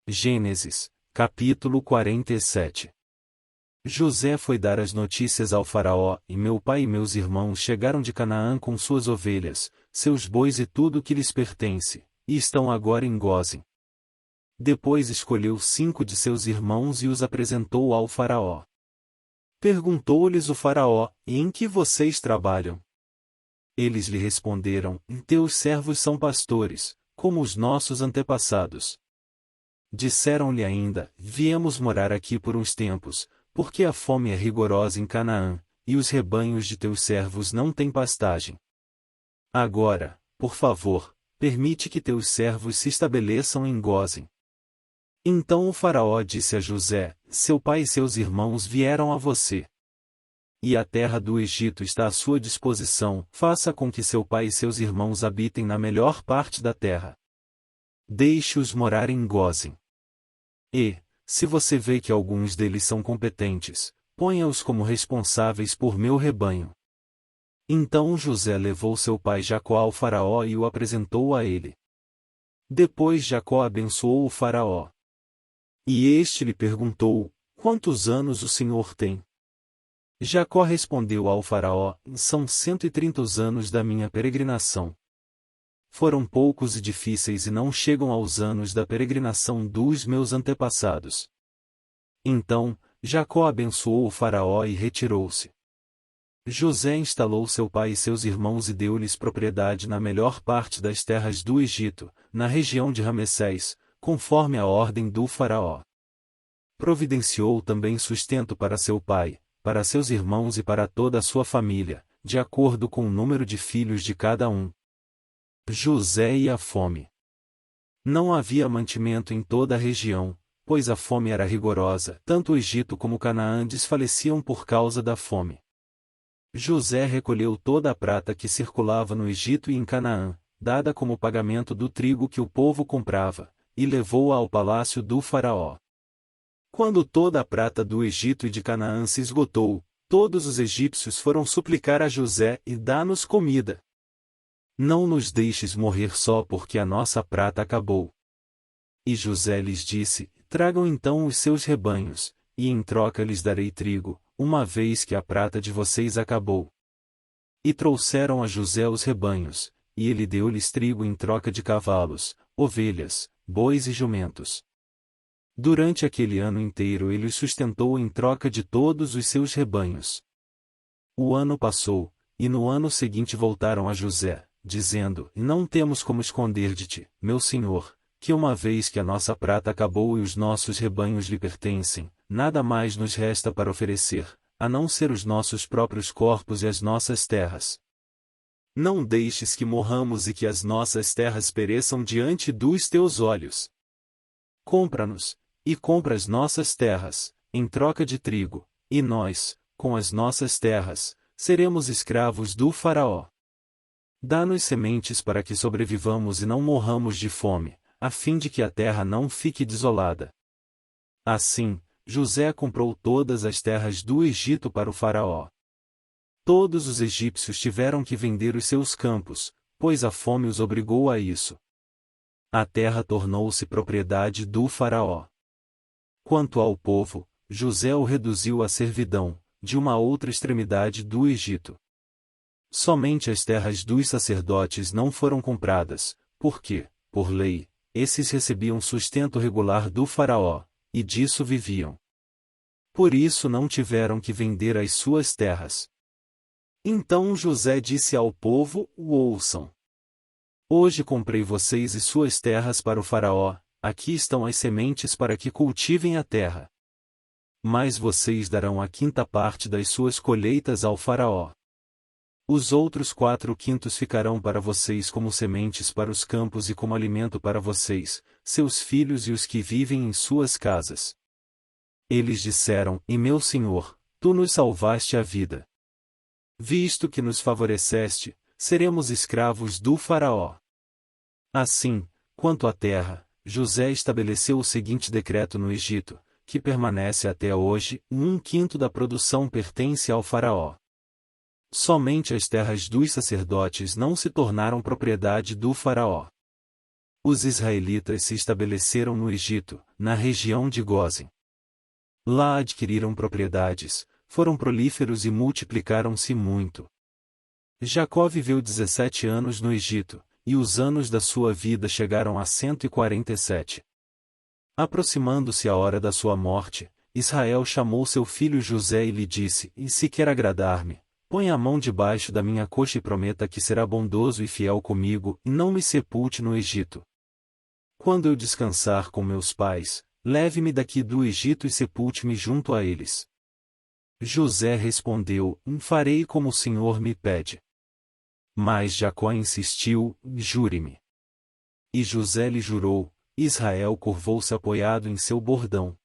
Gênesis, capítulo 47. José foi dar as notícias ao faraó, e meu pai e meus irmãos chegaram de Canaã com suas ovelhas, seus bois e tudo o que lhes pertence, e estão agora em Gósen. Depois escolheu 5 de seus irmãos e os apresentou ao faraó. Perguntou-lhes o faraó: e em que vocês trabalham? Eles lhe responderam: teus servos são pastores, como os nossos antepassados. Disseram-lhe ainda: viemos morar aqui por uns tempos, porque a fome é rigorosa em Canaã, e os rebanhos de teus servos não têm pastagem. Agora, por favor, permite que teus servos se estabeleçam em Gósen. Então o faraó disse a José: seu pai e seus irmãos vieram a você. E a terra do Egito está à sua disposição, faça com que seu pai e seus irmãos habitem na melhor parte da terra. Deixe-os morar em Gósen. E, se você vê que alguns deles são competentes, ponha-os como responsáveis por meu rebanho. Então José levou seu pai Jacó ao faraó e o apresentou a ele. Depois Jacó abençoou o faraó. E este lhe perguntou: quantos anos o senhor tem? Jacó respondeu ao faraó: são 130 os anos da minha peregrinação. Foram poucos e difíceis e não chegam aos anos da peregrinação dos meus antepassados. Então, Jacó abençoou o faraó e retirou-se. José instalou seu pai e seus irmãos e deu-lhes propriedade na melhor parte das terras do Egito, na região de Ramessés, conforme a ordem do faraó. Providenciou também sustento para seu pai, para seus irmãos e para toda a sua família, de acordo com o número de filhos de cada um. José e a fome. Não havia mantimento em toda a região, pois a fome era rigorosa, tanto o Egito como Canaã desfaleciam por causa da fome. José recolheu toda a prata que circulava no Egito e em Canaã, dada como pagamento do trigo que o povo comprava, e levou-a ao palácio do faraó. Quando toda a prata do Egito e de Canaã se esgotou, todos os egípcios foram suplicar a José: e dá-nos comida. Não nos deixes morrer só porque a nossa prata acabou. E José lhes disse: tragam então os seus rebanhos, e em troca lhes darei trigo, uma vez que a prata de vocês acabou. E trouxeram a José os rebanhos, e ele deu-lhes trigo em troca de cavalos, ovelhas, bois e jumentos. Durante aquele ano inteiro ele os sustentou em troca de todos os seus rebanhos. O ano passou, e no ano seguinte voltaram a José, dizendo: não temos como esconder de ti, meu senhor, que uma vez que a nossa prata acabou e os nossos rebanhos lhe pertencem, nada mais nos resta para oferecer, a não ser os nossos próprios corpos e as nossas terras. Não deixes que morramos e que as nossas terras pereçam diante dos teus olhos. Compra-nos, e compra as nossas terras, em troca de trigo, e nós, com as nossas terras, seremos escravos do faraó. Dá-nos sementes para que sobrevivamos e não morramos de fome, a fim de que a terra não fique desolada. Assim, José comprou todas as terras do Egito para o faraó. Todos os egípcios tiveram que vender os seus campos, pois a fome os obrigou a isso. A terra tornou-se propriedade do faraó. Quanto ao povo, José o reduziu à servidão, de uma outra extremidade do Egito. Somente as terras dos sacerdotes não foram compradas, porque, por lei, esses recebiam sustento regular do faraó, e disso viviam. Por isso não tiveram que vender as suas terras. Então José disse ao povo: ouçam. Hoje comprei vocês e suas terras para o faraó, aqui estão as sementes para que cultivem a terra. Mas vocês darão a 5ª parte das suas colheitas ao faraó. Os outros 4/5 ficarão para vocês como sementes para os campos e como alimento para vocês, seus filhos e os que vivem em suas casas. Eles disseram: e meu senhor, tu nos salvaste a vida. Visto que nos favoreceste, seremos escravos do faraó. Assim, quanto à terra, José estabeleceu o seguinte decreto no Egito, que permanece até hoje: 1/5 da produção pertence ao faraó. Somente as terras dos sacerdotes não se tornaram propriedade do faraó. Os israelitas se estabeleceram no Egito, na região de Gósen. Lá adquiriram propriedades, foram prolíferos e multiplicaram-se muito. Jacó viveu 17 anos no Egito, e os anos da sua vida chegaram a 147. Aproximando-se a hora da sua morte, Israel chamou seu filho José e lhe disse: E se quer agradar-me, põe a mão debaixo da minha coxa e prometa que será bondoso e fiel comigo, e não me sepulte no Egito. Quando eu descansar com meus pais, leve-me daqui do Egito e sepulte-me junto a eles. José respondeu: Farei como o Senhor me pede. Mas Jacó insistiu: Jure-me. E José lhe jurou. Israel curvou-se apoiado em seu bordão.